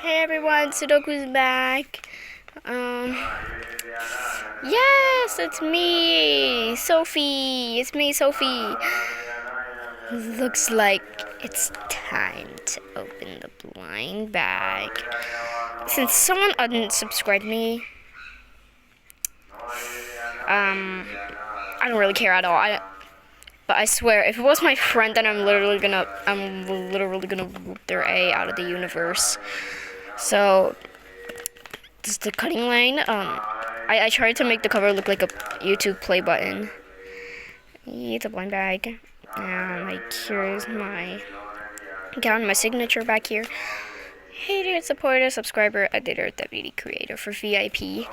Hey everyone, Sudoku's back. Um, yes, it's me, Sophie. It's me, Sophie. Looks like it's time to open the blind bag. Since someone unsubscribed me, I don't really care at all. But I swear, if it was my friend, then I'm literally gonna whoop their A out of the universe. So, this is the cutting line. I tried to make the cover look like a YouTube play button. It's a blind bag. Here's my, got my signature back here. Hater, supporter, subscriber, editor, deputy creator for VIP. Woo!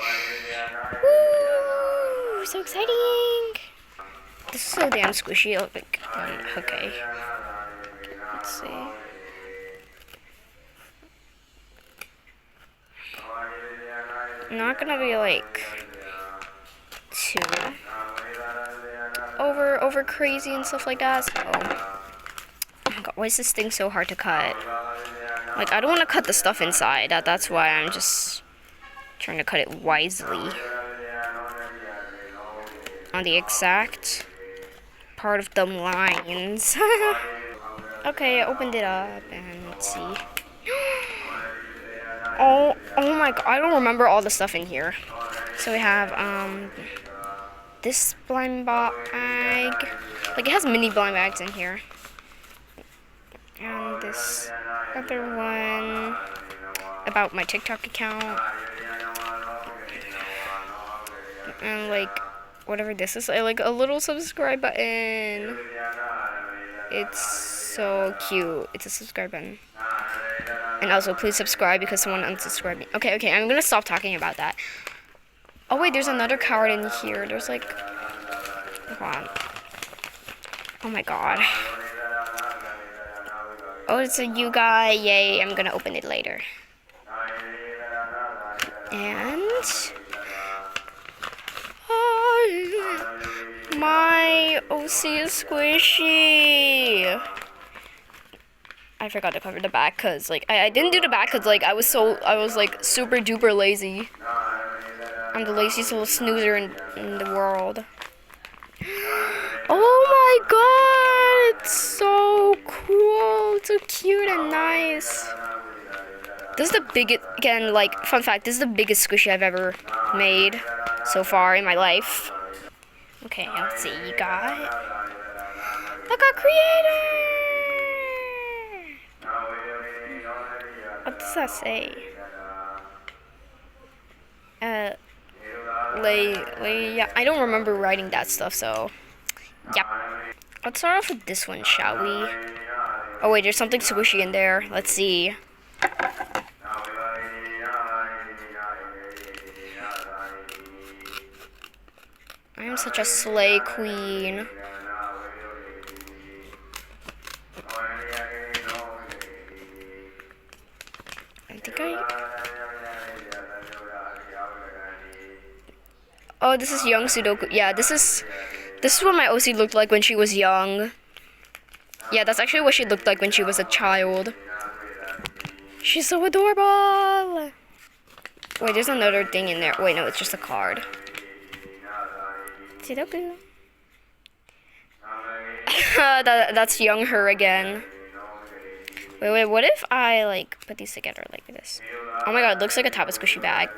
So exciting! This is so damn squishy. Like, okay. Let's see. I'm not gonna be like too over crazy and stuff like that. So, oh my god, why is this thing so hard to cut? Like, I don't want to cut the stuff inside. That's why I'm just trying to cut it wisely on the exact part of the lines. Okay, I opened it up and let's see. Oh my god, I don't remember all the stuff in here. So we have this blind bag. Like, it has mini blind bags in here. And this other one about my TikTok account. And like whatever this is, like a little subscribe button. It's so cute. It's a subscribe button. And also, please subscribe because someone unsubscribed me. Okay, I'm gonna stop talking about that. Oh wait, there's another card in here. There's like, hold on. Oh my god. Oh, it's a you guy. Yay, I'm gonna open it later. And my OC is squishy. I forgot to cover the back because like I didn't do the back because like I was like super duper lazy. I'm the laziest little snoozer in the world. Oh my god, it's so cool. It's so cute and nice. This is the biggest, again, like, fun fact, this is the biggest squishy I've ever made so far in my life. Okay, let's see, you got creator! What does that say? Yeah, I don't remember writing that stuff, so, yep. Let's start off with this one, shall we? Oh wait, there's something squishy in there. Let's see. I am such a slay queen. Oh, this is young Sudoku. Yeah, this is what my OC looked like when she was young. Yeah, that's actually what she looked like when she was a child. She's so adorable. Wait, there's another thing in there. Wait, no, it's just a card. Sudoku. That's young her again. Wait, what if I, like, put these together like this? Oh my god, it looks like a top of squishy bag.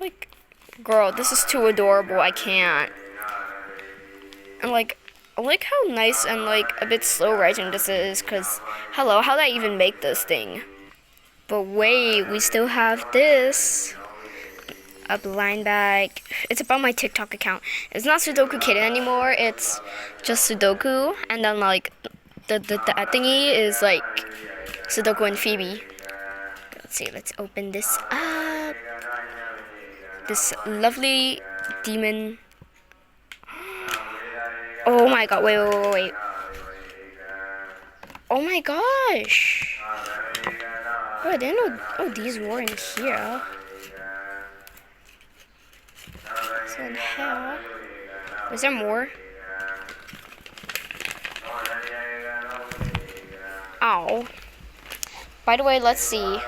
Like, girl, this is too adorable. I can't. And, like, I like how nice and, like, a bit slow writing this is, because, hello, how did I even make this thing? But wait, we still have this. A blind bag. It's about my TikTok account. It's not Sudoku Kitten anymore. It's just Sudoku. And then, like, the thingy is, like, Sudoku and Phoebe. Let's see. Let's open this up. This lovely demon. Oh my god. Wait. Oh my gosh. Oh, I didn't know. Oh, these were in here. So in hell. Is there more? Ow. By the way, let's see.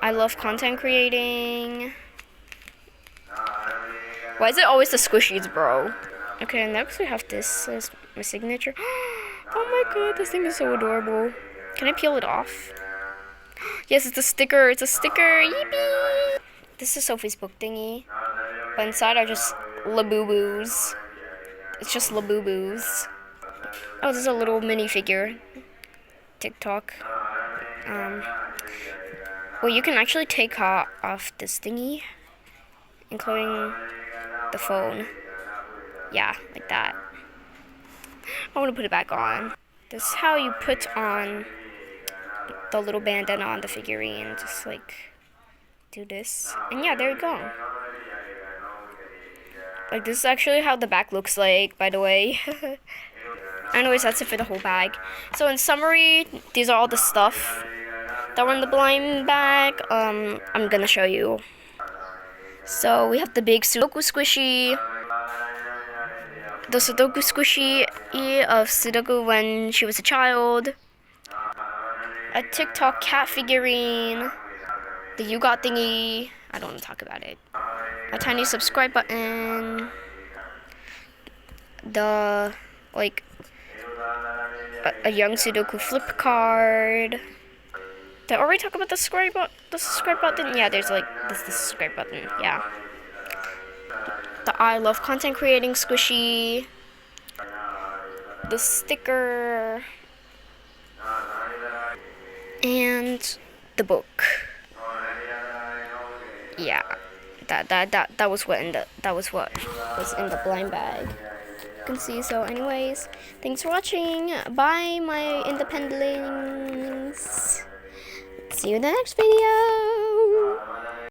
I love content creating. Why is it always the squishies, bro? Okay, next we have this as my signature. Oh my god, this thing is so adorable. Can I peel it off? Yes, it's a sticker. It's a sticker. Yippee! This is Sophie's book thingy. But inside are just Labubu's. It's just Labubu's. Oh, there's a little minifigure. TikTok. Well, you can actually take off this thingy, including the phone. Yeah, like that. I want to put it back on. This is how you put on the little bandana on the figurine. Just like do this. And yeah, there you go. Like, this is actually how the back looks like, by the way. Anyways, that's it for the whole bag. So in summary, these are all the stuff that were in the blind bag. I'm gonna show you. So we have the big Sudoku squishy. The Sudoku squishy of Sudoku when she was a child. A TikTok cat figurine. The You Got thingy. I don't want to talk about it. A tiny subscribe button. The, like, a young Sudoku flip card. Did I already talk about the subscribe button? Yeah, there's like this the subscribe button. Yeah. The I love content creating squishy. The sticker. And the book. Yeah. That was what was in the blind bag. You can see. So anyways, thanks for watching. Bye, my independents. See you in the next video.